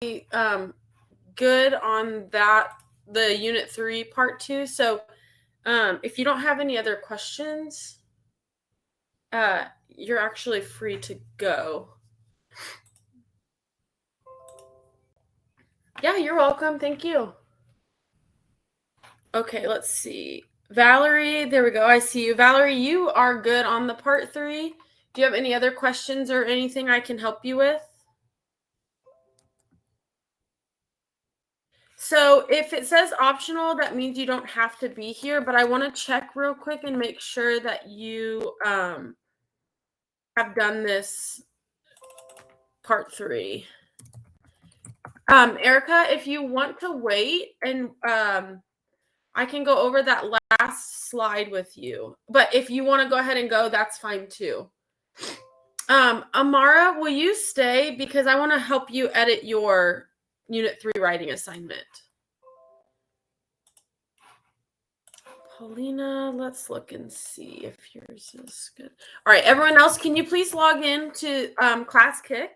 good on that, the Unit 3 Part 2. So if you don't have any other questions, you're actually free to go. Yeah, you're welcome. Thank you. Okay, let's see. Valerie, there we go. I see you. Valerie, you are good on the Part 3. Do you have any other questions or anything I can help you with? So if it says optional, that means you don't have to be here, but I want to check real quick and make sure that you have done this Part 3. Erica, if you want to wait, and I can go over that last slide with you. But if you want to go ahead and go, that's fine too. Amara, will you stay? Because I want to help you edit your Unit 3 writing assignment. Paulina, let's look and see if yours is good. All right, everyone else, can you please log in to ClassKick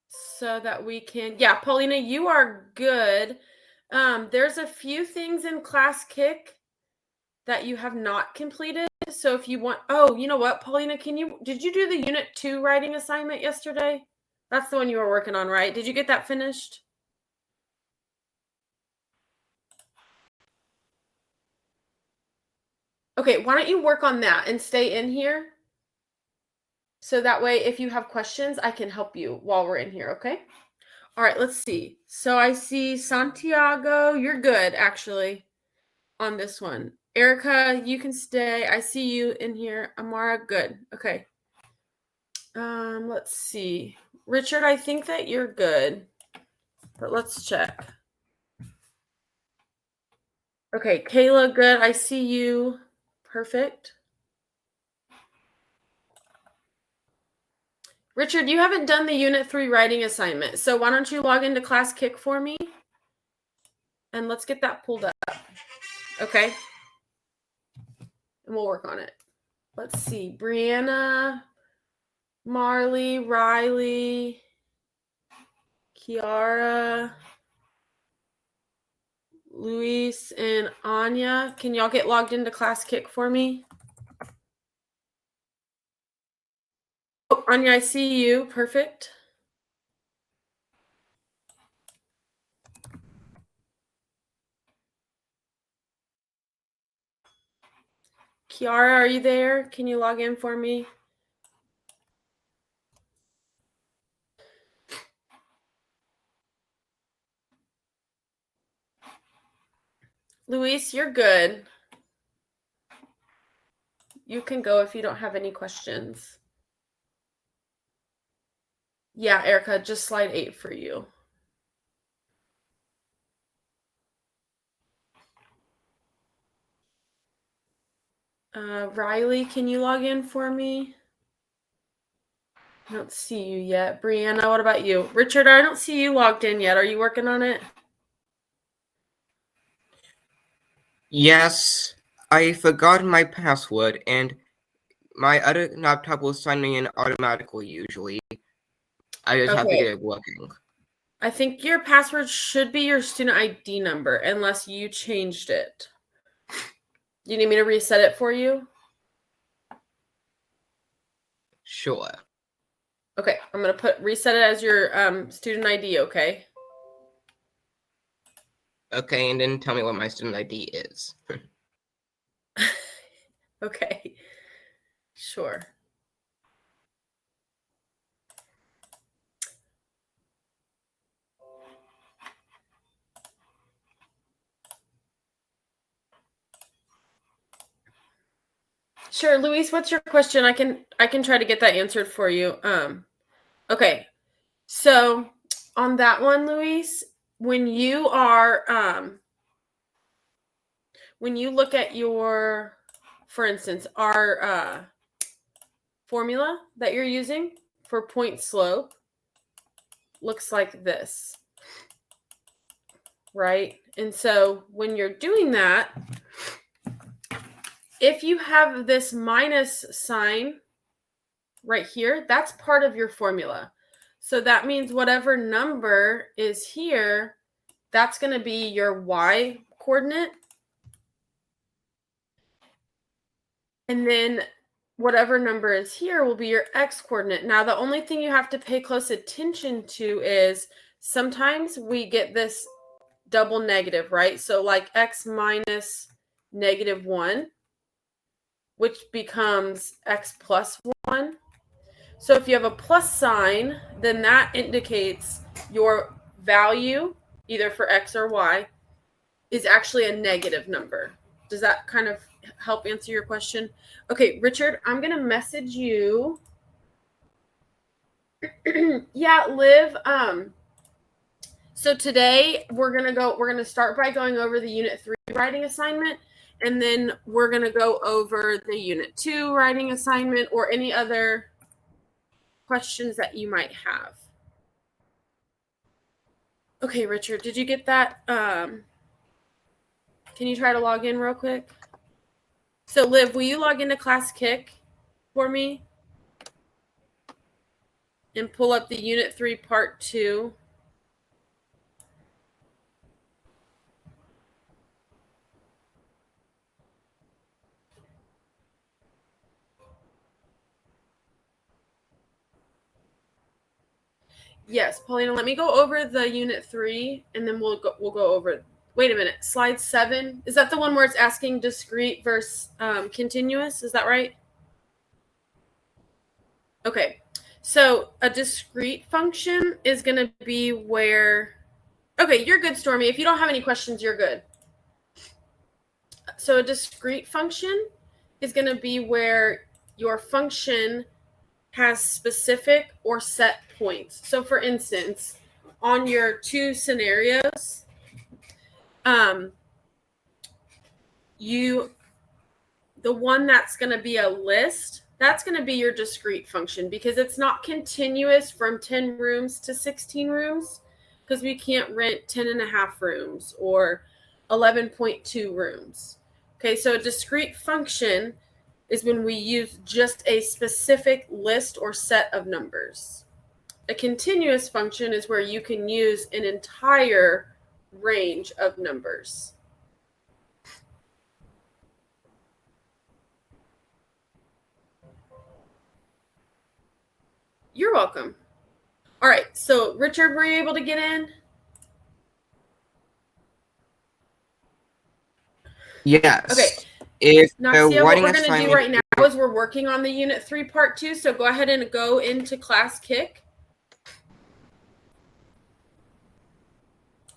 so that we can, yeah, Paulina, you are good. There's a few things in ClassKick that you have not completed. So if you want, oh, you know what, Paulina, did you do the Unit 2 writing assignment yesterday? That's the one you were working on, right? Did you get that finished? Okay, why don't you work on that and stay in here? So that way, if you have questions, I can help you while we're in here, okay? All right, let's see. So I see Santiago. You're good, actually, on this one. Erica, you can stay. I see you in here. Amara, good. Okay. Let's see. Richard, I think that you're good, but let's check. Okay, Kayla, good. I see you. Perfect. Richard, you haven't done the Unit 3 writing assignment, so why don't you log into ClassKick for me? And let's get that pulled up. Okay? And we'll work on it. Let's see. Brianna, Marley, Riley, Kiara, Luis, and Anya. Can y'all get logged into ClassKick for me? Oh, Anya, I see you. Perfect. Kiara, are you there? Can you log in for me? Luis, you're good. You can go if you don't have any questions. Yeah, Erica, just slide 8 for you. Riley, can you log in for me? I don't see you yet. Brianna, what about you? Richard, I don't see you logged in yet. Are you working on it? Yes, I forgot my password, and my other laptop will sign me in automatically usually. I just have to get it working. I think your password should be your student ID number unless you changed it. Do you need me to reset it for you? Sure. Okay, I'm going to reset it as your student ID, okay? Okay, and then tell me what my student ID is. Okay, sure. Sure, Luis, what's your question? I can try to get that answered for you. Okay. So, on that one, Luis, when you look at your, for instance, our formula that you're using for point slope looks like this, right? And so when you're doing that, if you have this minus sign right here, that's part of your formula. So that means whatever number is here, that's going to be your y coordinate. And then whatever number is here will be your x coordinate. Now, the only thing you have to pay close attention to is sometimes we get this double negative, right? So like x minus -1, which becomes x plus 1. So if you have a plus sign, then that indicates your value, either for x or y, is actually a negative number. Does that kind of help answer your question? Okay, Richard, I'm going to message you. Yeah, Liv. So today we're going to start by going over the Unit 3 writing assignment, and then we're going to go over the Unit 2 writing assignment or any other questions that you might have. Okay, Richard, did you get that? Can you try to log in real quick? So, Liv, will you log into ClassKick for me? And pull up the Unit 3 Part 2. Yes, Paulina, let me go over the Unit 3, and then we'll go over. Wait a minute. Slide 7. Is that the one where it's asking discrete versus continuous? Is that right? Okay. So a discrete function is going to be where... Okay, you're good, Stormy. If you don't have any questions, you're good. So a discrete function is going to be where your function has specific or set points. So for instance, on your two scenarios, the one that's going to be a list, that's going to be your discrete function because it's not continuous from 10 rooms to 16 rooms because we can't rent 10.5 rooms or 11.2 rooms. Okay, so a discrete function is when we use just a specific list or set of numbers. A continuous function is where you can use an entire range of numbers. You're welcome. All right, so Richard, were you able to get in? Yes. Okay. If Naxia, what we're going to do right now is we're working on the Unit 3 Part 2, so go ahead and go into ClassKick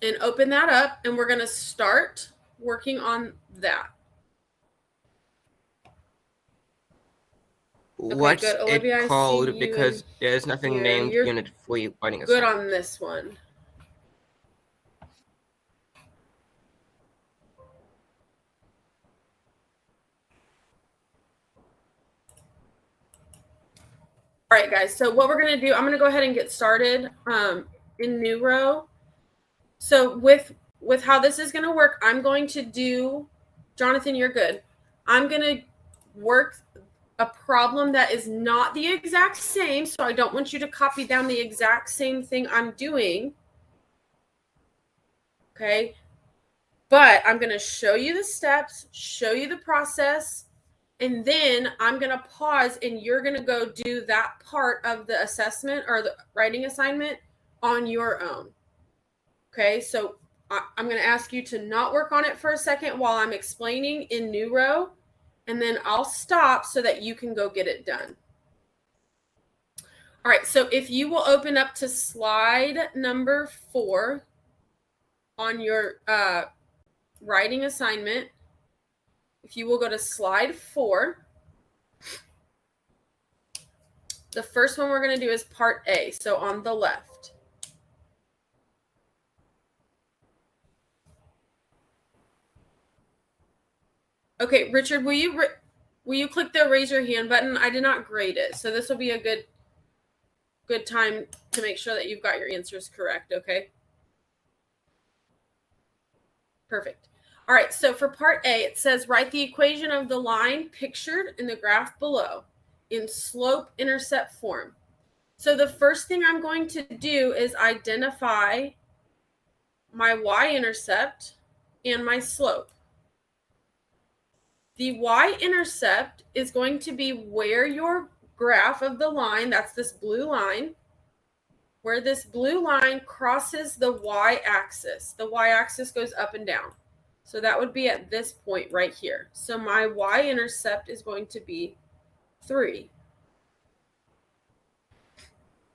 and open that up, and we're going to start working on that. What's it called? Because there's nothing named Unit 3 writing assignment. Good on this one. All right, guys. So what we're going to do, I'm going to go ahead and get started in New Row. So with how this is going to work, I'm going to do, Jonathan, you're good. I'm going to work a problem that is not the exact same. So I don't want you to copy down the exact same thing I'm doing. Okay. But I'm going to show you the steps, show you the process, and then I'm going to pause and you're going to go do that part of the assessment or the writing assignment on your own. Okay, so I'm going to ask you to not work on it for a second while I'm explaining in New Row, and then I'll stop so that you can go get it done. All right, so if you will open up to slide number 4 on your writing assignment, if you will go to slide 4, the first one we're going to do is part A, so on the left. Okay, Richard, will you click the raise your hand button? I did not grade it, so this will be a good time to make sure that you've got your answers correct, okay? Perfect. All right, so for part A, it says write the equation of the line pictured in the graph below. in slope-intercept form. So the first thing I'm going to do is identify my y-intercept and my slope. The y-intercept is going to be where your graph of the line, that's this blue line, where this blue line crosses the y-axis. The y-axis goes up and down. So that would be at this point right here. So my y-intercept is going to be 3.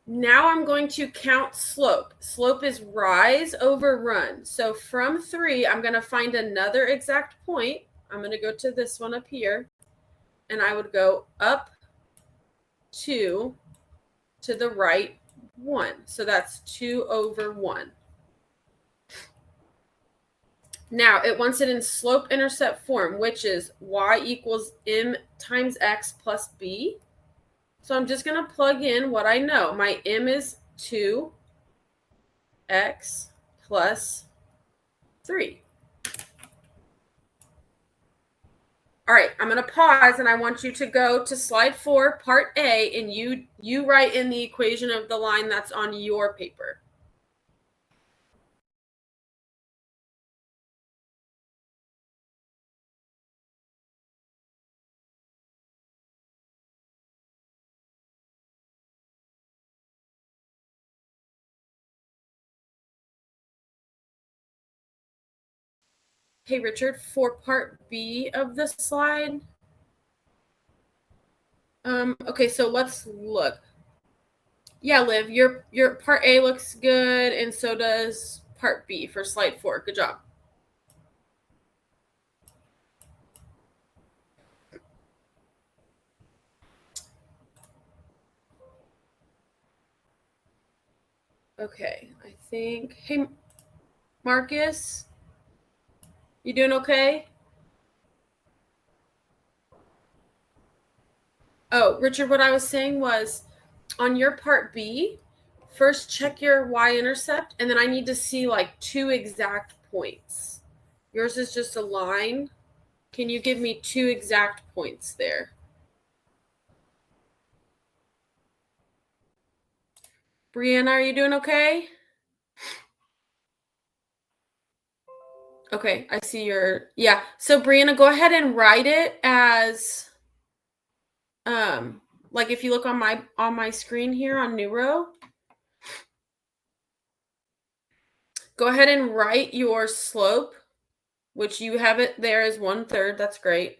Now I'm going to count slope. Slope is rise over run. So from 3, I'm going to find another exact point. I'm going to go to this one up here, and I would go up 2 to the right 1. So that's 2 over 1. Now it wants it in slope-intercept form, which is y equals m times x plus b. So I'm just going to plug in what I know. My m is 2x plus 3. All right, I'm going to pause, and I want you to go to slide 4, part A, and you write in the equation of the line that's on your paper. Hey, Richard, for part B of the slide. Okay, so let's look. Yeah, Liv, your part A looks good, and so does part B for slide 4. Good job. Okay, I think. Hey, Marcus, you doing okay? Oh, Richard, what I was saying was on your part B, first check your y-intercept, and then I need to see like 2 exact points. Yours is just a line. Can you give me 2 exact points there? Brianna, are you doing okay? Okay, I see your, yeah. So Brianna, go ahead and write it as, like if you look on my screen here on Neuro, go ahead and write your slope, which you have it there as 1/3. That's great.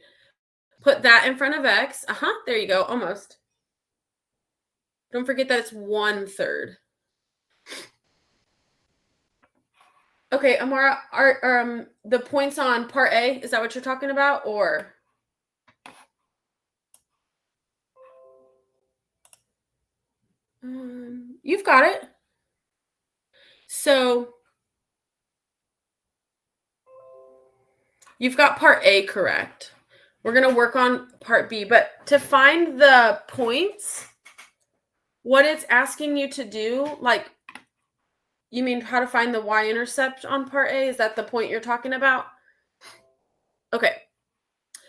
Put that in front of x. There you go, almost. Don't forget that it's 1/3. Okay, Amara, are the points on part A, is that what you're talking about, or? You've got it. So you've got part A correct. We're going to work on part B, but to find the points, what it's asking you to do, like, you mean how to find the y-intercept on part A? Is that the point you're talking about? Okay.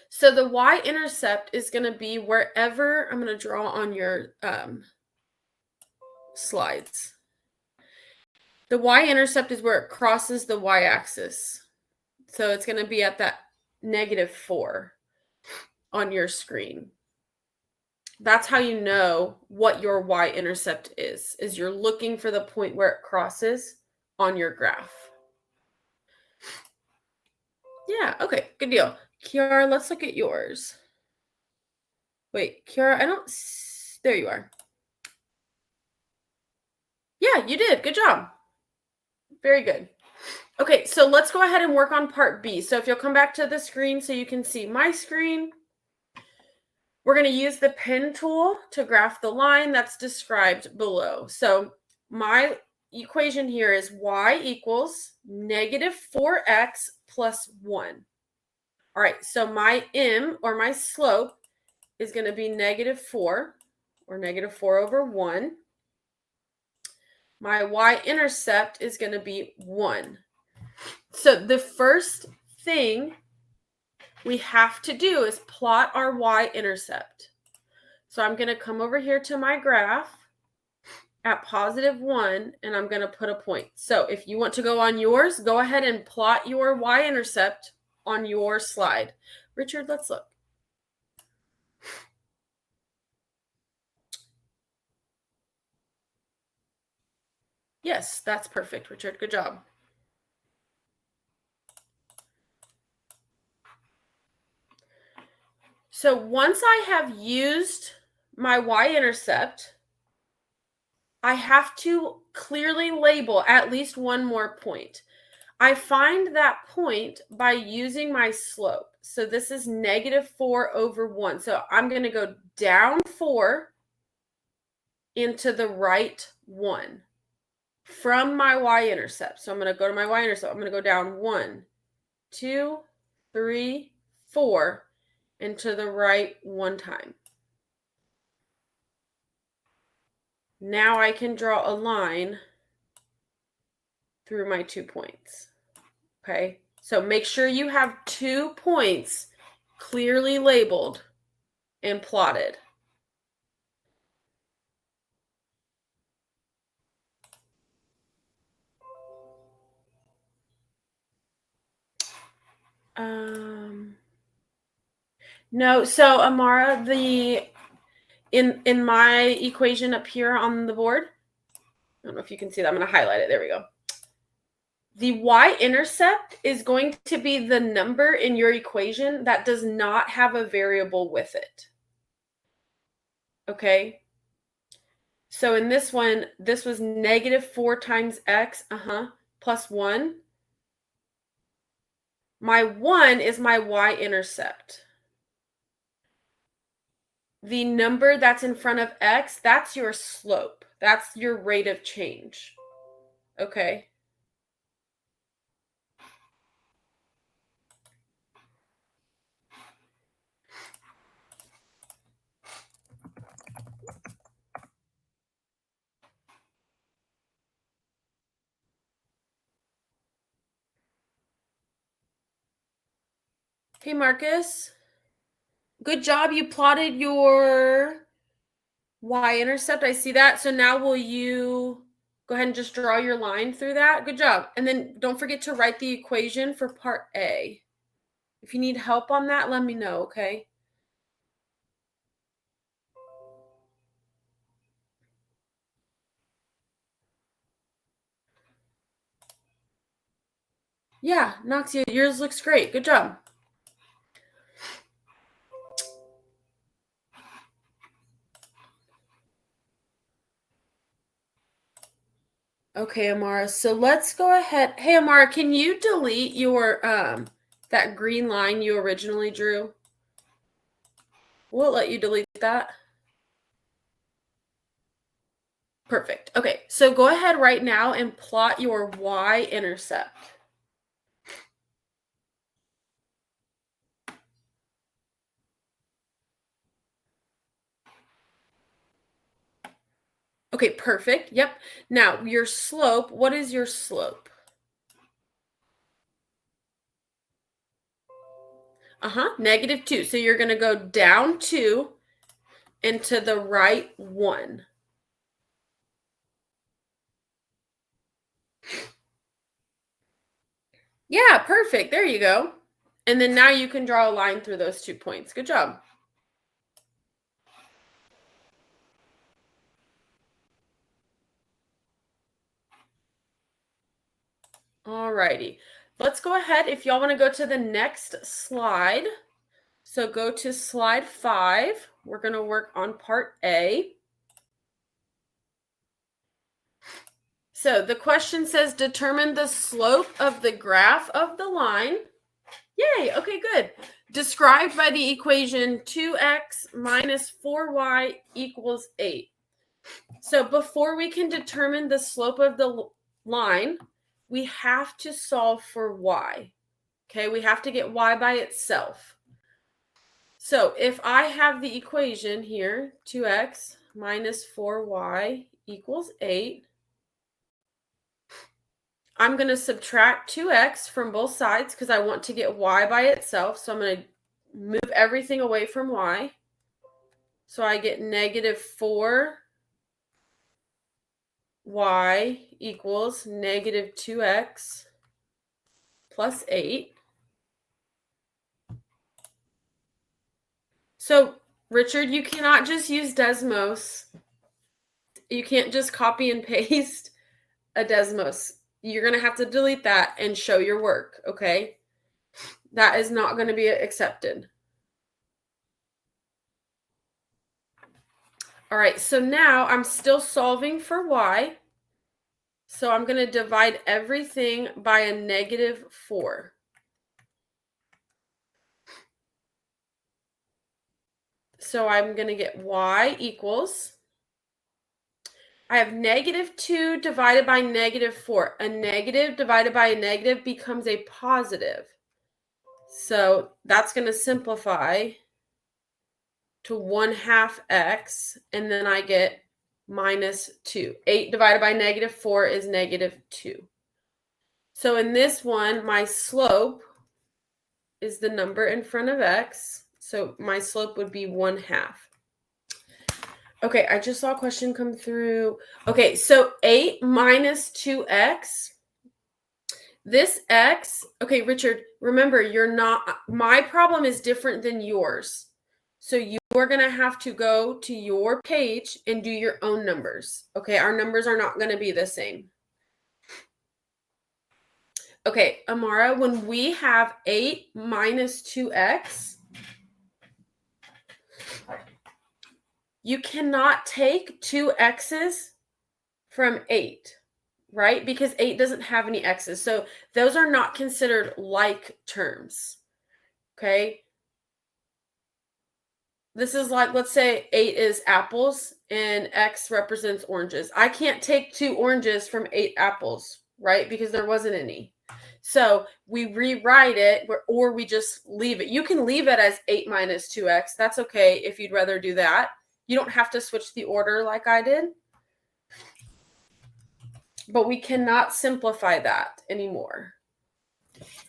So the y-intercept is going to be wherever, I'm going to draw on your slides. The y-intercept is where it crosses the y-axis. So it's going to be at that -4 on your screen. That's how you know what your y-intercept is you're looking for the point where it crosses on your graph. Yeah, okay, good deal. Kiara, let's look at yours. Wait, Kiara, there you are. Yeah, you did. Good job. Very good. Okay, so let's go ahead and work on part B. So if you'll come back to the screen so you can see my screen. We're going to use the pen tool to graph the line that's described below. So my equation here is y equals -4x plus 1. All right, so my m, or my slope, is going to be -4, or -4 over 1. My y-intercept is going to be 1. So the first thing we have to do is plot our y-intercept. So I'm going to come over here to my graph at +1, and I'm going to put a point. So if you want to go on yours, go ahead and plot your y-intercept on your slide. Richard, let's look. Yes, that's perfect, Richard. Good job. So once I have used my y-intercept, I have to clearly label at least one more point. I find that point by using my slope. So this is -4/1. So I'm going to go down 4 into the right 1 from my y-intercept. So I'm going to go to my y-intercept. I'm going to go down 1, 2, 3, 4 into the right 1 time. Now I can draw a line through my 2 points. Okay, so make sure you have 2 points clearly labeled and plotted. No, so Amara, in my equation up here on the board, I don't know if you can see that. I'm going to highlight it. There we go. The y-intercept is going to be the number in your equation that does not have a variable with it. Okay? So in this one, this was -4 times x, plus 1. My 1 is my y-intercept. The number that's in front of x, that's your slope. That's your rate of change. Okay? Hey, Marcus. Good job. You plotted your y-intercept. I see that. So now will you go ahead and just draw your line through that? Good job. And then don't forget to write the equation for part A. If you need help on that, let me know, okay? Yeah, Noxia, yours looks great. Good job. Okay, Amara. So let's go ahead. Hey, Amara, can you delete your that green line you originally drew? Will it let you delete that? Perfect. Okay, so go ahead right now and plot your y-intercept. Okay, perfect. Yep. Now, your slope, what is your slope? -2. So you're going to go down 2 into the right 1. Yeah, perfect. There you go. And then now you can draw a line through those 2 points. Good job. All righty. Let's go ahead. If y'all want to go to the next slide. So go to slide 5. We're going to work on part A. So the question says, determine the slope of the graph of the line. Yay, okay, good. Described by the equation 2x minus 4y equals 8. So before we can determine the slope of the line, we have to solve for y. Okay, we have to get y by itself. So if I have the equation here, 2x minus 4y equals 8, I'm going to subtract 2x from both sides because I want to get y by itself. So I'm going to move everything away from y. So I get negative 4y equals negative 2x plus 8. So, Richard, you cannot just use Desmos. You can't just copy and paste a Desmos. You're going to have to delete that and show your work, okay? That is not going to be accepted. All right, so now I'm still solving for y. So I'm going to divide everything by a negative 4. So I'm going to get y equals, I have negative 2 divided by negative 4. A negative divided by a negative becomes a positive. So that's going to simplify to 1/2 x, and then I get minus 2. 8 divided by negative 4 is negative 2. So in this one, my slope is the number in front of x. So my slope would be 1/2. Okay, I just saw a question come through. Okay, so 8 minus 2x. This x, okay, Richard, remember, my problem is different than yours. So you are going to have to go to your page and do your own numbers. Okay, our numbers are not going to be the same. Okay, Amara, when we have 8 minus 2x, you cannot take 2 x's from 8, right? Because 8 doesn't have any x's. So those are not considered like terms, okay? This is like, let's say 8 is apples and x represents oranges. I can't take 2 oranges from 8 apples, right? Because there wasn't any. So we rewrite it, or we just leave it. You can leave it as 8 minus 2x. That's okay if you'd rather do that. You don't have to switch the order like I did. But we cannot simplify that anymore.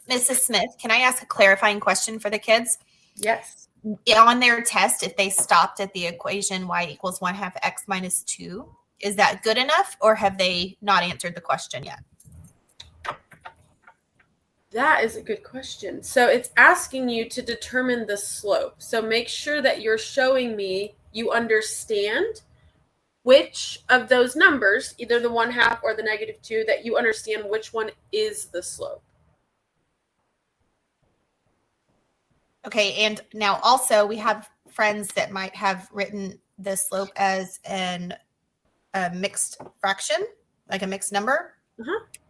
Mrs. Smith, can I ask a clarifying question for the kids? Yes. On their test, if they stopped at the equation y equals 1/2 x minus 2, is that good enough, or have they not answered the question yet? That is a good question. So it's asking you to determine the slope. So make sure that you're showing me you understand which of those numbers, either the 1/2 or the negative 2, that you understand which one is the slope. Okay, and now also we have friends that might have written the slope as a mixed fraction, like a mixed number,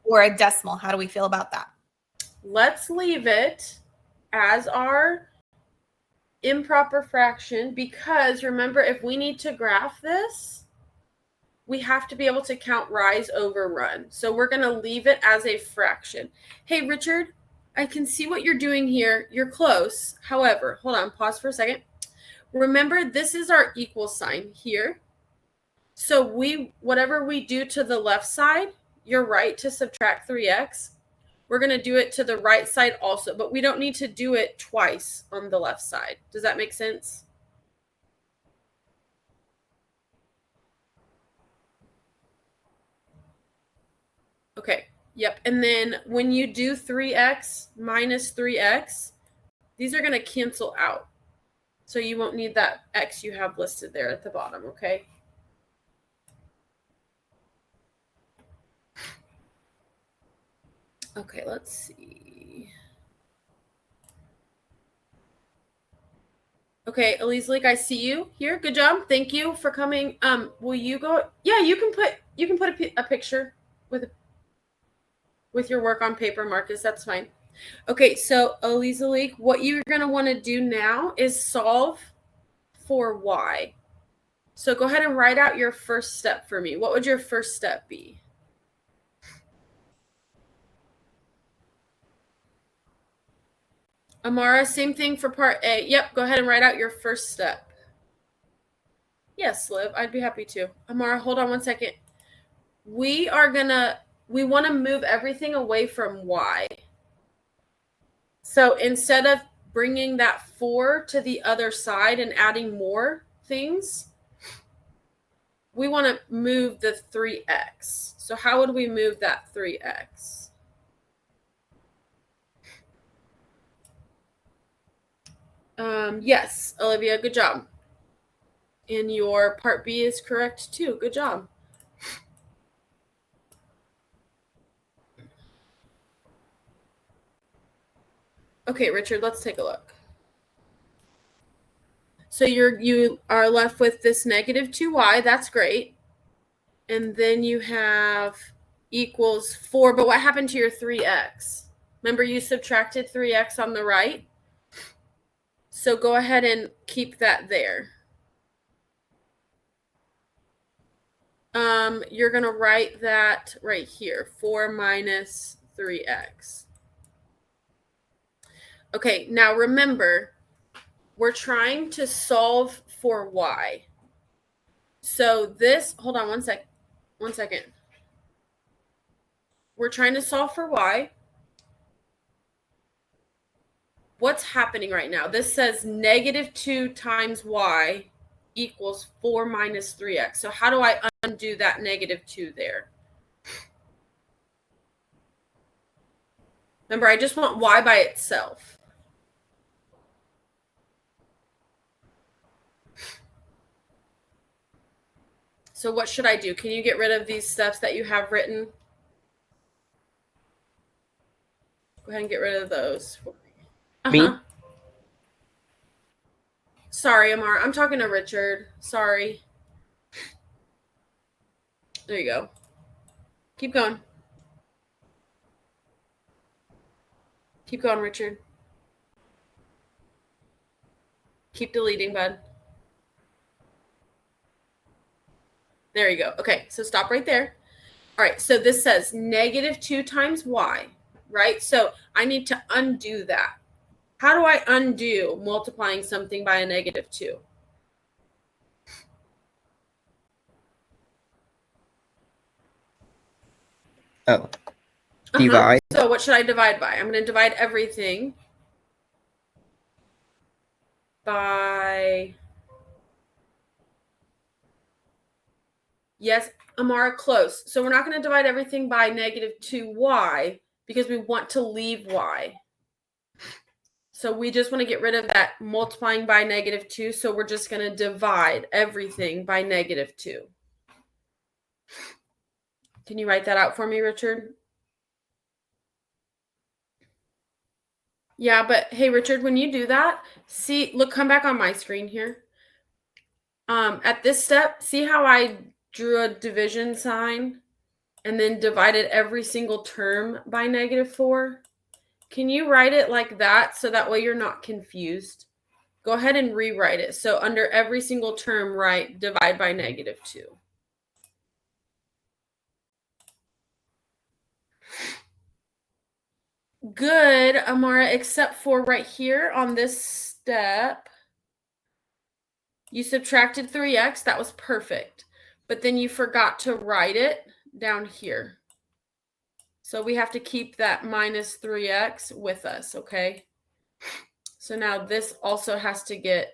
or a decimal. How do we feel about that? Let's leave it as our improper fraction, because remember, if we need to graph this, we have to be able to count rise over run. So we're going to leave it as a fraction. Hey, Richard, I can see what you're doing here. You're close. However, hold on, pause for a second. Remember, this is our equal sign here. So whatever we do to the left side, you're right to subtract 3x. We're going to do it to the right side also, but we don't need to do it twice on the left side. Does that make sense? Okay, yep. And then when you do 3x minus 3x, these are going to cancel out. So you won't need that x you have listed there at the bottom, okay? Okay, let's see. Okay, Elise Leak, I see you here. Good job. Thank you for coming. Will you go? Yeah, you can put a picture with your work on paper, Marcus. That's fine. Okay, so Elise Leak, what you're gonna want to do now is solve for y. So go ahead and write out your first step for me. What would your first step be? Amara, same thing for part A. Yep, go ahead and write out your first step. Yes, Liv, I'd be happy to. Amara, hold on one second. We want to move everything away from y. So instead of bringing that 4 to the other side and adding more things, we want to move the 3x. So how would we move that 3x? Yes, Olivia, good job. And your part B is correct too. Good job. Okay, Richard, let's take a look. So you are left with this negative 2y. That's great. And then you have equals 4. But what happened to your 3x? Remember you subtracted 3x on the right? So go ahead and keep that there. You're going to write that right here. 4 minus 3x. Okay, now remember, we're trying to solve for y. So this, hold on 1 second. We're trying to solve for y. What's happening right now? This says negative 2 times y equals 4 minus 3x. So how do I undo that negative 2 there? Remember, I just want y by itself. So what should I do? Can you get rid of these steps that you have written? Go ahead and get rid of those. Me? Sorry, Amar. I'm talking to Richard. Sorry. There you go. Keep going. Keep going, Richard. Keep deleting, bud. There you go. Okay, so stop right there. All right, so this says negative 2 times y, right? So I need to undo that. How do I undo multiplying something by a negative 2? Oh. Divide. So what should I divide by? I'm going to divide everything by... Yes, Amara, close. So we're not going to divide everything by negative 2y because we want to leave y. So we just want to get rid of that multiplying by negative 2. So we're just going to divide everything by negative 2. Can you write that out for me, Richard? Yeah, but hey, Richard, when you do that, see, look, come back on my screen here. At this step, see how I drew a division sign and then divided every single term by negative 4? Can you write it like that so that way you're not confused? Go ahead and rewrite it. So under every single term, write divide by negative 2. Good, Amara, except for right here on this step, you subtracted 3x. That was perfect. But then you forgot to write it down here. So we have to keep that minus 3x with us, okay? So now this also has to get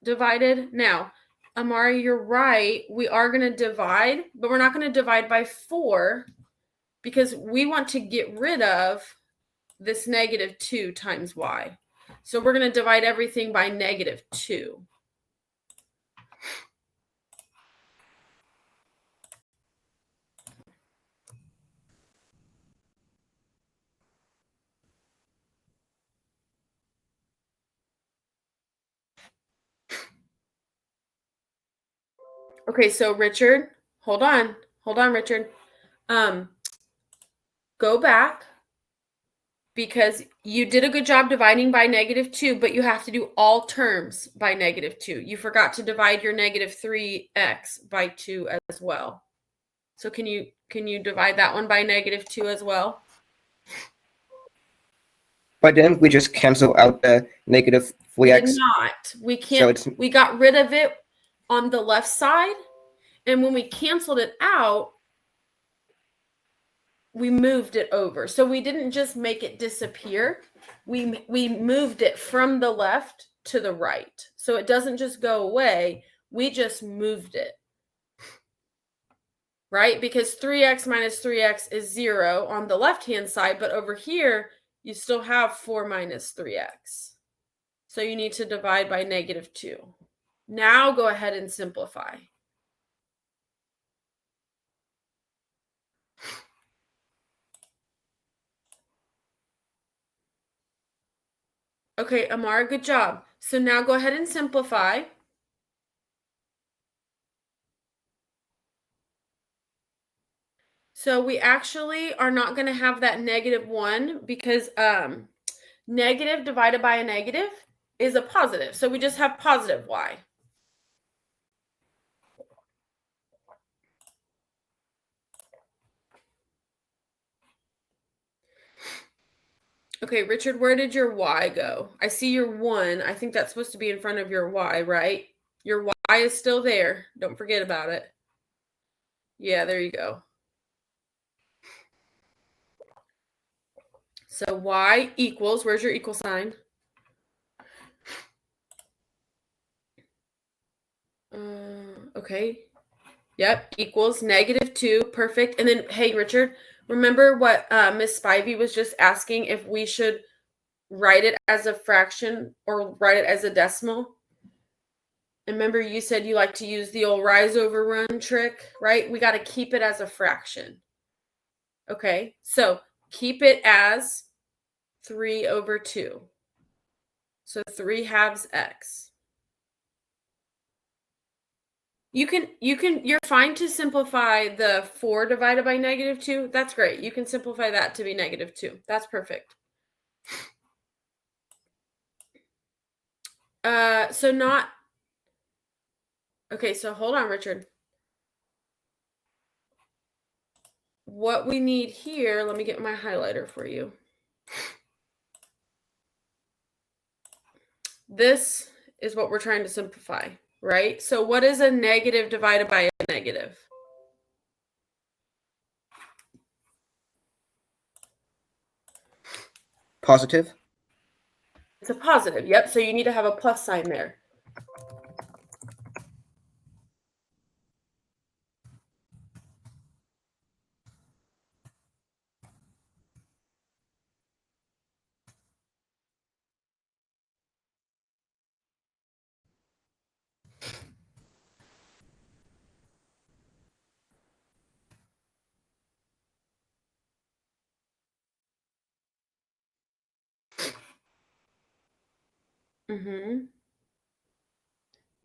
divided. Now, Amari, you're right. We are going to divide, but we're not going to divide by 4 because we want to get rid of this negative 2 times y. So we're going to divide everything by negative 2. Okay, so Richard, hold on, Richard. Go back because you did a good job dividing by negative 2, but you have to do all terms by negative 2. You forgot to divide your negative 3x by 2 as well. So can you divide that one by negative 2 as well? But then we just cancel out the negative 3x. We did not. We can't. So we got rid of it on the left side, and when we canceled it out, we moved it over. So we didn't just make it disappear. We moved it from the left to the right. So it doesn't just go away. We just moved it. Right? Because 3x minus 3x is 0 on the left-hand side, but over here, you still have 4 minus 3x. So you need to divide by -2. Now go ahead and simplify. Okay, Amara, good job. So now go ahead and simplify. So we actually are not going to have that -1 because negative divided by a negative is a positive. So we just have positive y. Okay, Richard, where did your y go? I see your 1. I think that's supposed to be in front of your y, right? Your y is still there. Don't forget about it. Yeah, there you go. So y equals, where's your equal sign? Okay. Yep, equals -2. Perfect. And then, hey, Richard, remember what Miss Spivey was just asking if we should write it as a fraction or write it as a decimal? And remember you said you like to use the old rise over run trick, right? We got to keep it as a fraction. Okay, so keep it as 3/2. So 3/2 x. You're fine to simplify the 4 divided by -2. That's great. You can simplify that to be -2. That's perfect. So not, okay, so hold on, Richard. What we need here, let me get my highlighter for you. This is what we're trying to simplify, right? So what is a negative divided by a negative? Positive. It's a positive. Yep. So you need to have a plus sign there.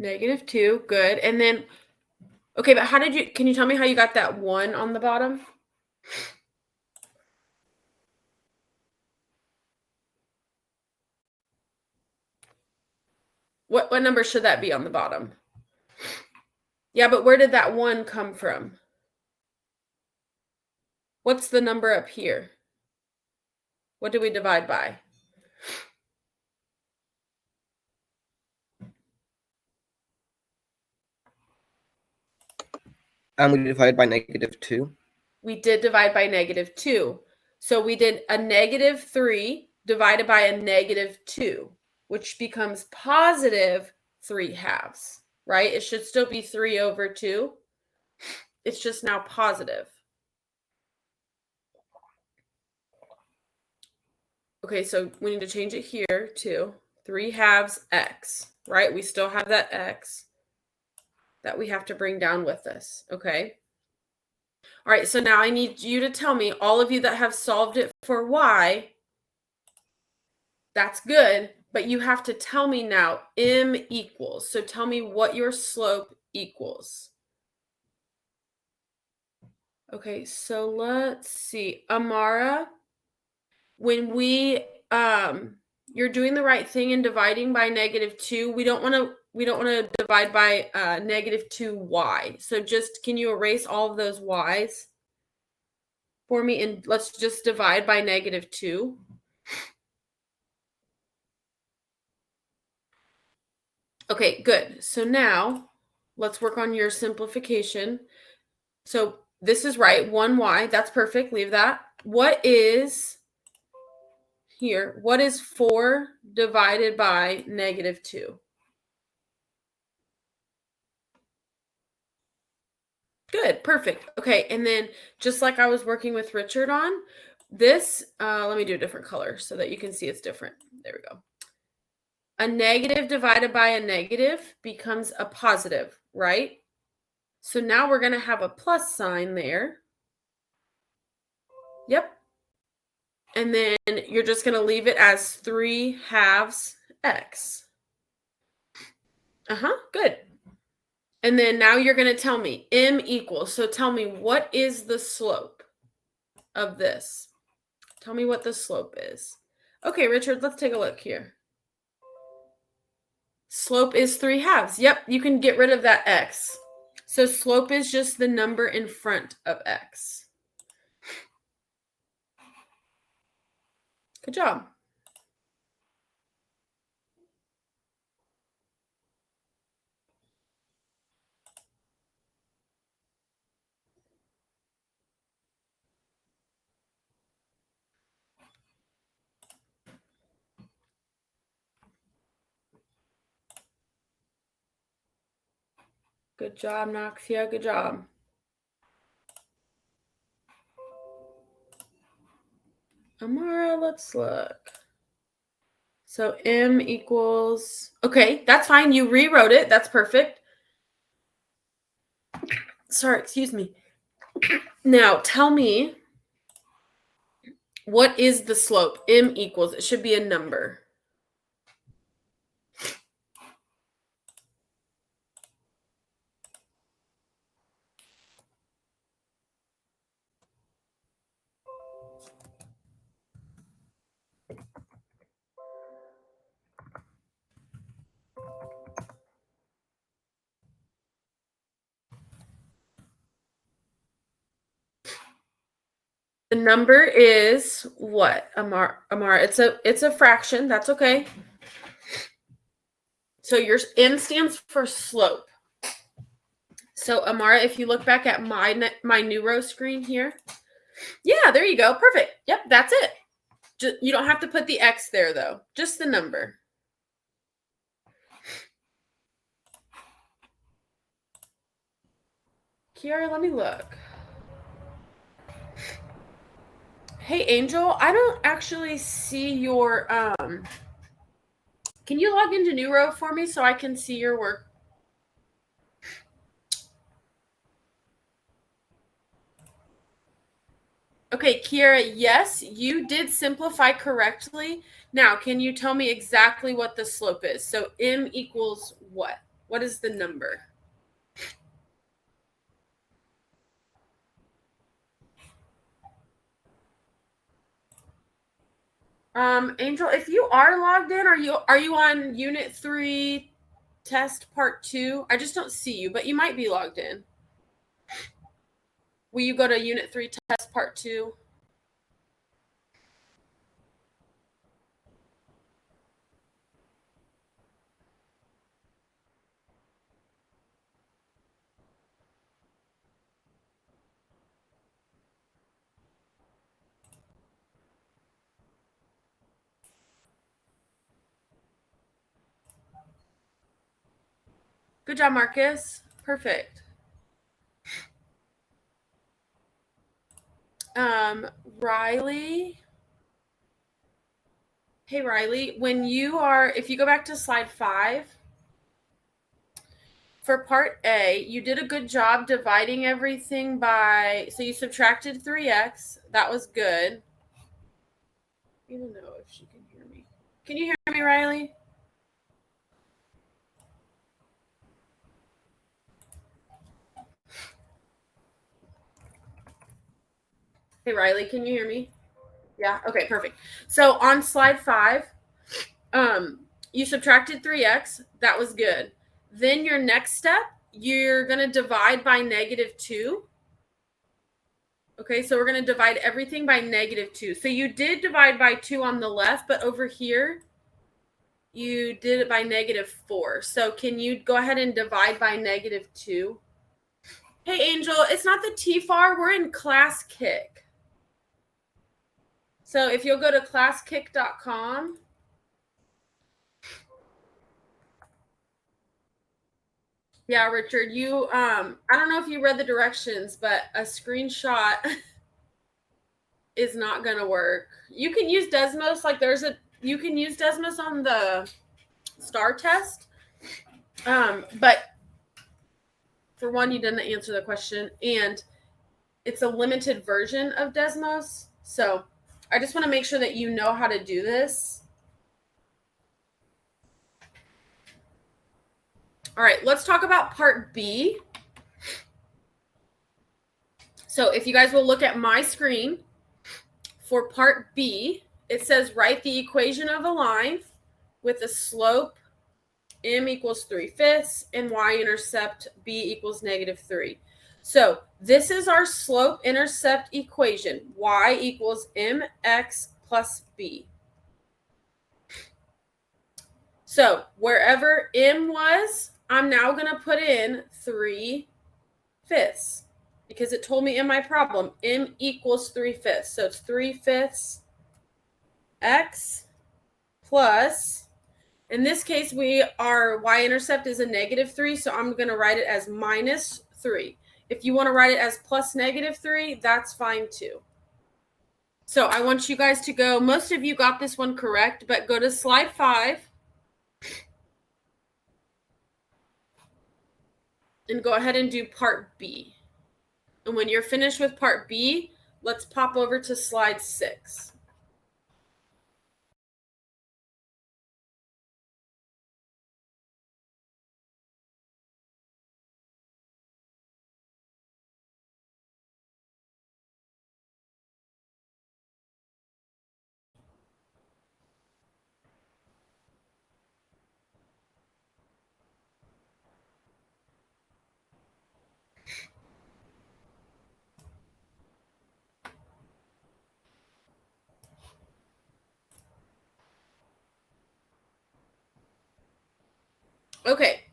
-2. Good. And then, okay, but can you tell me how you got that 1 on the bottom? What number should that be on the bottom? Yeah, but where did that 1 come from? What's the number up here? What do we divide by? We divided by -2. We did divide by -2. So we did a -3 divided by a -2, which becomes positive 3/2, right? It should still be 3/2. It's just now positive. Okay, so we need to change it here to 3/2 x, right? We still have that x that we have to bring down with us, okay? All right, so now I need you to tell me, all of you that have solved it for y, that's good, but you have to tell me now m equals. So tell me what your slope equals. Okay, so let's see. Amara, when you're doing the right thing in dividing by -2, we don't want to divide by -2y. So just, can you erase all of those y's for me, and let's just divide by -2. Okay, good. So now let's work on your simplification. So this is right, 1y. That's perfect. Leave that. What is here, what is 4 divided by -2? Good, perfect. Okay, and then just like I was working with Richard on, this, let me do a different color so that you can see it's different. There we go. A negative divided by a negative becomes a positive, right? So now we're going to have a plus sign there. Yep. And then you're just going to leave it as 3/2 x. Good. And then now you're going to tell me m equals. So tell me, what is the slope of this? Tell me what the slope is. Okay, Richard, let's take a look here. Slope is 3/2. Yep, you can get rid of that x. So slope is just the number in front of x. Good job. Good job, Noxia. Good job. Amara, let's look. So m equals, okay, that's fine. You rewrote it. That's perfect. Sorry, excuse me. Now tell me, what is the slope? M equals, it should be a number. The number is what, Amara? It's a fraction. That's okay. So your m stands for slope. So Amara, if you look back at my neuro screen here, yeah, there you go. Perfect. Yep, that's it. You don't have to put the x there though. Just the number. Kiara, let me look. Hey, Angel, I don't actually see your, can you log into Neuro for me so I can see your work? Okay, Kiara, yes, you did simplify correctly. Now, can you tell me exactly what the slope is? So m equals what? What is the number? Angel, if you are logged in, are you on Unit 3 test part 2? I just don't see you, but you might be logged in. Will you go to Unit 3 test part 2? Good job, Marcus. Perfect. Riley. Hey, Riley, if you go back to slide 5, for part A, you did a good job dividing everything by, so you subtracted 3x. That was good. I don't know if she can hear me. Can you hear me, Riley? Hey, Riley, can you hear me? Yeah, okay, perfect. So on slide 5, you subtracted 3x. That was good. Then your next step, you're going to divide by -2. Okay, so we're going to divide everything by -2. So you did divide by 2 on the left, but over here, you did it by -4. So can you go ahead and divide by -2? Hey, Angel, it's not the TFAR. We're in class kick. So if you'll go to classkick.com. Yeah, Richard, you I don't know if you read the directions, but a screenshot is not going to work. You can use Desmos, like you can use Desmos on the STAR test. But for one, you didn't answer the question, and it's a limited version of Desmos. So I just want to make sure that you know how to do this. All right, let's talk about part B. So if you guys will look at my screen, for part B, it says write the equation of a line with a slope m equals 3/5 and y-intercept b equals -3. So this is our slope-intercept equation, y equals mx plus b. So wherever m was, I'm now going to put in 3/5 because it told me in my problem m equals 3/5. So it's 3/5 x plus, in this case, our y-intercept is a -3, so I'm going to write it as -3. If you want to write it as plus -3, that's fine too. So I want you guys to go, most of you got this one correct, but go to slide 5 and go ahead and do part B. And when you're finished with part B, let's pop over to slide 6. Okay,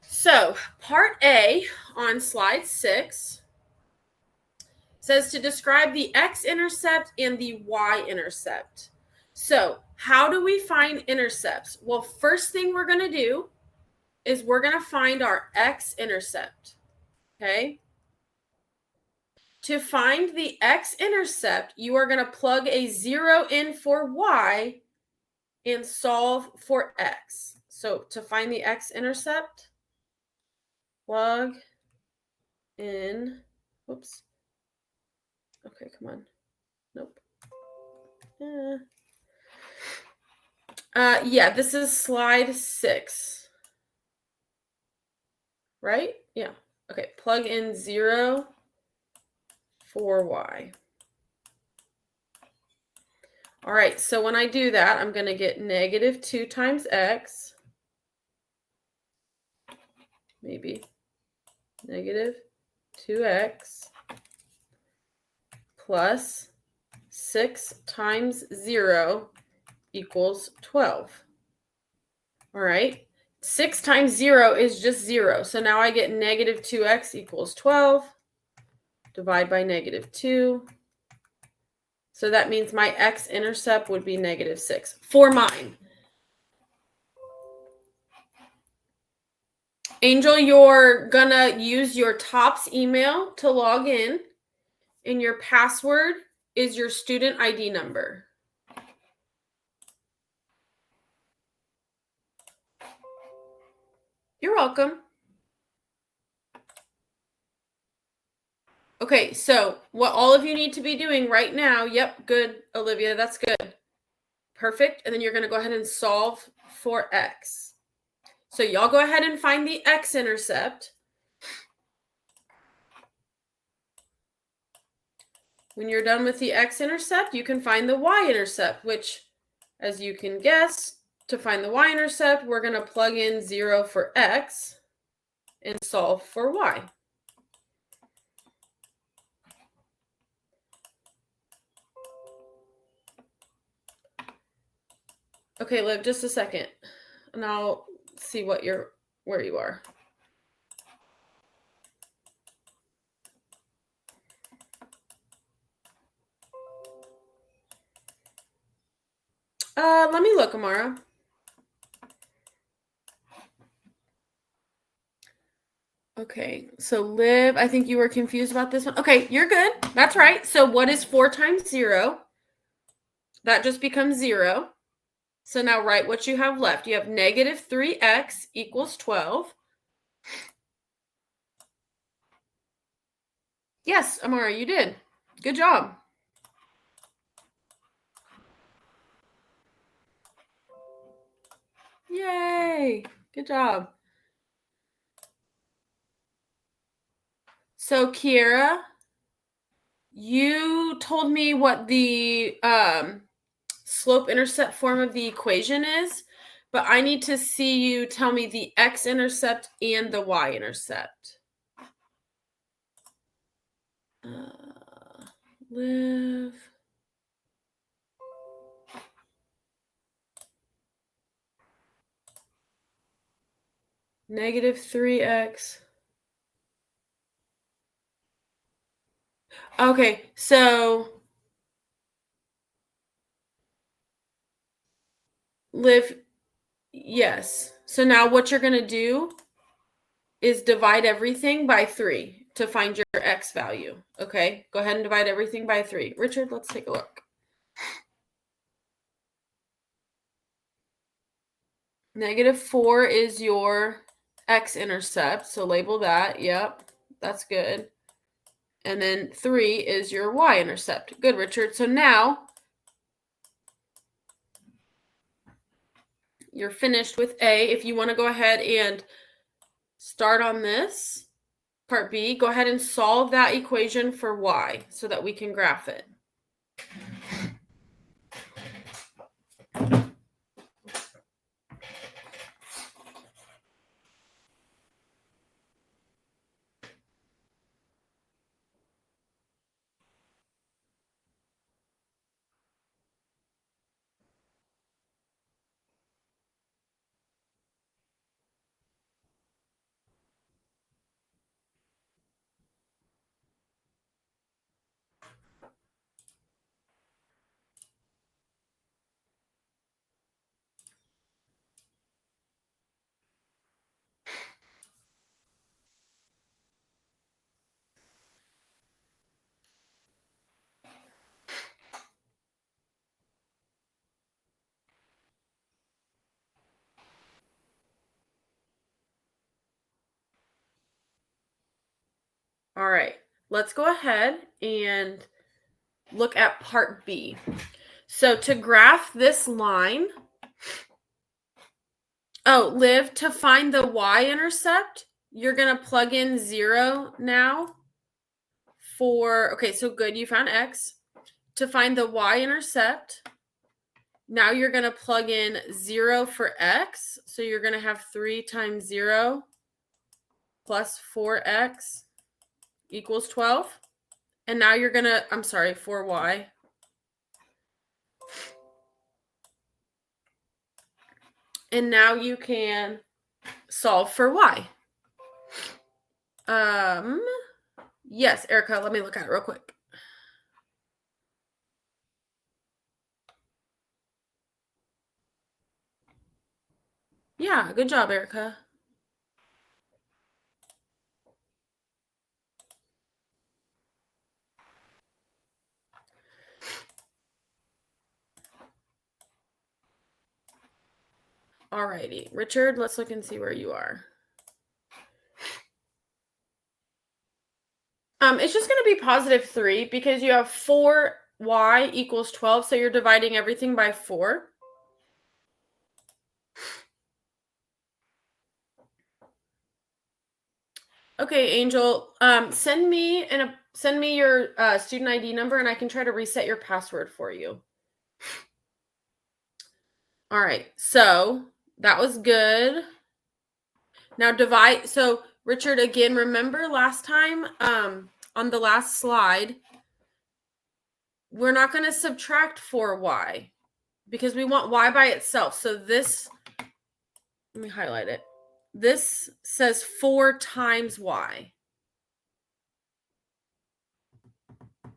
so part A on slide 6 says to describe the x-intercept and the y-intercept. So how do we find intercepts? Well, first thing we're going to do is we're going to find our x-intercept, okay? To find the x-intercept, you are going to plug a 0 in for y and solve for x. So to find the x-intercept, plug in, whoops. Okay, come on. Nope. Yeah, this is slide 6. Right? Yeah. Okay, plug in 0 for y. All right, so when I do that, I'm going to get -2 times x. Maybe. -2x plus 6 times 0 equals 12. All right. 6 times 0 is just 0. So now I get -2x equals 12. Divide by -2. So that means my x-intercept would be -6 for mine. Angel, you're going to use your TOPS email to log in, and your password is your student ID number. You're welcome. Okay, so what all of you need to be doing right now, yep, good, Olivia, that's good. Perfect, and then you're going to go ahead and solve for x. So y'all go ahead and find the x-intercept. When you're done with the x-intercept, you can find the y-intercept, which, as you can guess, to find the y-intercept, we're going to plug in 0 for x and solve for y. Okay, Liv, just a second, and I'll see where you are. Let me look, Amara. Okay, so Liv, I think you were confused about this one. Okay, you're good. That's right. So what is 4 times 0? That just becomes 0. So now write what you have left. You have negative 3x equals 12. Yes, Amara, you did. Good job. Yay. Good job. So Kiera, you told me what the slope-intercept form of the equation is, but I need to see you tell me the x-intercept and the y-intercept. Live. Negative 3x. Okay, so Liv, yes. So now what you're going to do is divide everything by 3 to find your x value. Okay, go ahead and divide everything by 3. Richard, let's take a look. Negative 4 is your x-intercept, so label that. Yep, that's good. And then 3 is your y-intercept. Good, Richard. So now you're finished with A. If you want to go ahead and start on this, part B, go ahead and solve that equation for y so that we can graph it. All right, let's go ahead and look at part B. So to graph this line, Liv, to find the y-intercept, you're going to plug in 0 now okay, so good, you found x. To find the y-intercept, now you're going to plug in 0 for x. So you're going to have 3 times 0 plus 4x equals 12. And now you're going to, 4y. And now you can solve for y. Yes, Erica, let me look at it real quick. Yeah, good job, Erica. Alrighty, Richard, let's look and see where you are. It's just going to be positive 3 because you have 4y equals 12, so you're dividing everything by 4. Okay, Angel, send me your student ID number and I can try to reset your password for you. All right, so that was good. Now divide. So Richard, again, remember last time on the last slide, we're not going to subtract 4y because we want y by itself. So this, let me highlight it. This says 4 times y.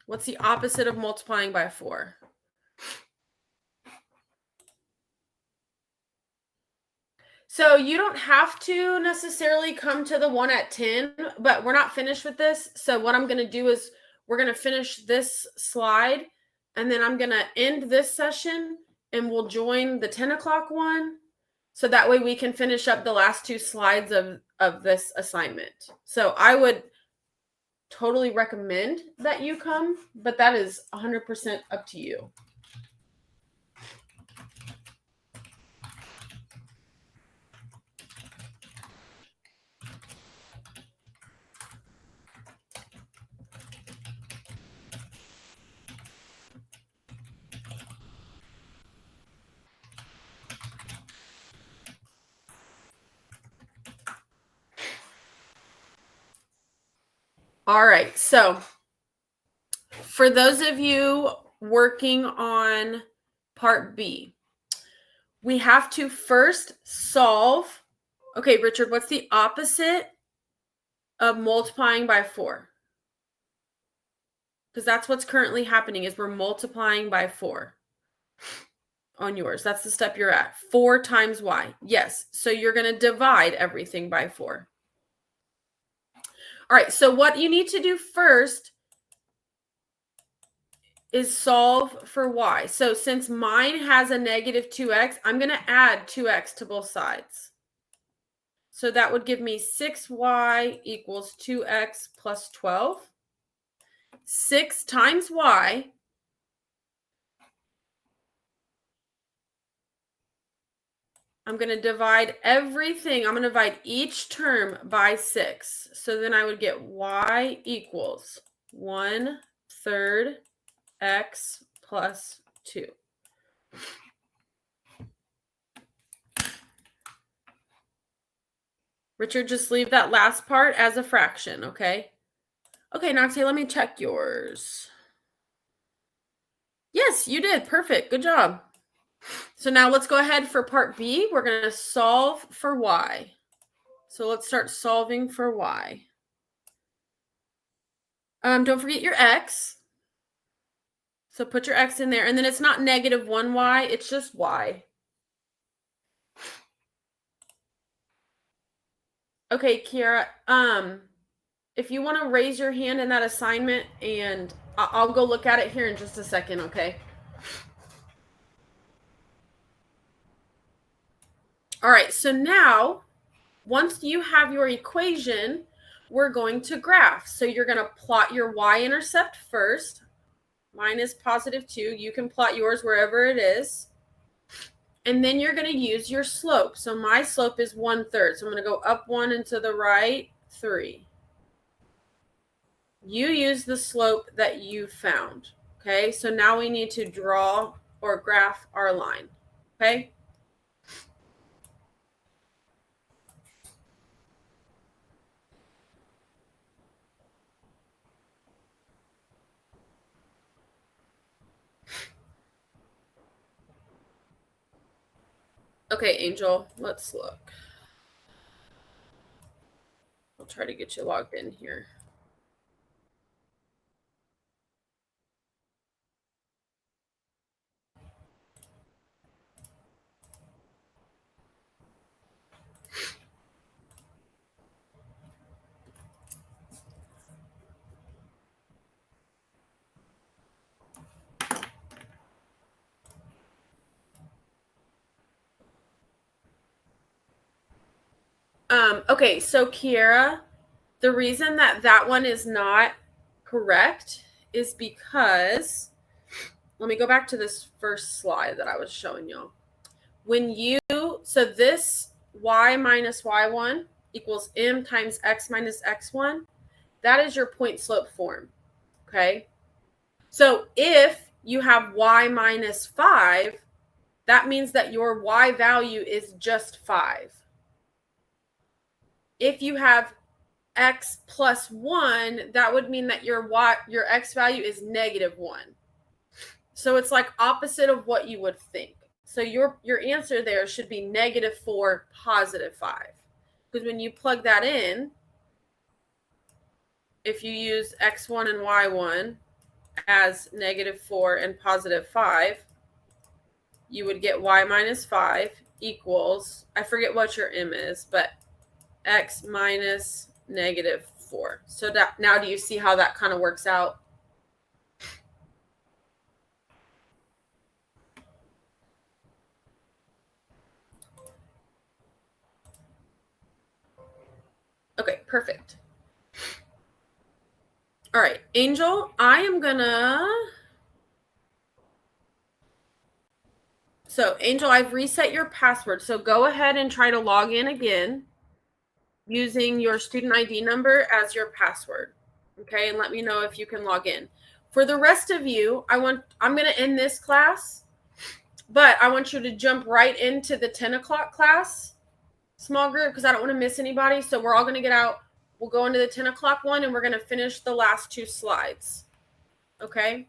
What's the opposite of multiplying by 4? So you don't have to necessarily come to the one at 10, but we're not finished with this. So what I'm going to do is we're going to finish this slide, and then I'm going to end this session, and we'll join the 10 o'clock one. So that way we can finish up the last 2 slides of this assignment. So I would totally recommend that you come, but that is 100% up to you. All right, so for those of you working on part B, we have to first solve. Okay, Richard, what's the opposite of multiplying by 4? Because that's what's currently happening is we're multiplying by 4 on yours. That's the step you're at. 4 times y. Yes, so you're going to divide everything by 4. All right, so what you need to do first is solve for y. So since mine has a negative 2x, I'm going to add 2x to both sides. So that would give me 6y equals 2x plus 12. 6 times y I'm going to divide everything. I'm going to divide each term by 6. So then I would get y equals 1/3 x plus 2. Richard, just leave that last part as a fraction, okay? Okay, Noxie, let me check yours. Yes, you did. Perfect. Good job. So now let's go ahead for part B. We're going to solve for y. So let's start solving for y. Don't forget your x. So put your x in there. And then it's not negative 1y. It's just y. Okay, Kiara. If you want to raise your hand in that assignment, and I'll go look at it here in just a second, okay? All right, so now, once you have your equation, we're going to graph. So you're going to plot your y-intercept first. Mine is +2. You can plot yours wherever it is. And then you're going to use your slope. So my slope is 1/3. So I'm going to go up 1 and to the right 3. You use the slope that you found. Okay, so now we need to draw or graph our line. Okay. Okay, Angel, let's look. I'll try to get you logged in here. Okay, so Kiara, the reason that one is not correct is because, let me go back to this first slide that I was showing y'all. So this y minus y1 equals m times x minus x1, that is your point slope form, okay? So if you have y minus 5, that means that your y value is just 5. If you have x plus 1, that would mean that your x value is -1. So it's like opposite of what you would think. So your answer there should be -4, +5. Because when you plug that in, if you use x1 and y1 as -4 and +5, you would get y minus 5 equals, I forget what your m is, but x minus -4. So that now do you see how that kind of works out? Okay, perfect. All right, Angel, I am gonna. So, Angel, I've reset your password. So go ahead and try to log in again using your student ID number as your password. Okay, and let me know if you can log in. For the rest of you, I'm going to end this class, but I want you to jump right into the 10 o'clock class, small group, because I don't want to miss anybody. So we're all going to get out. We'll go into the 10 o'clock one, and we're going to finish the last 2 slides. Okay?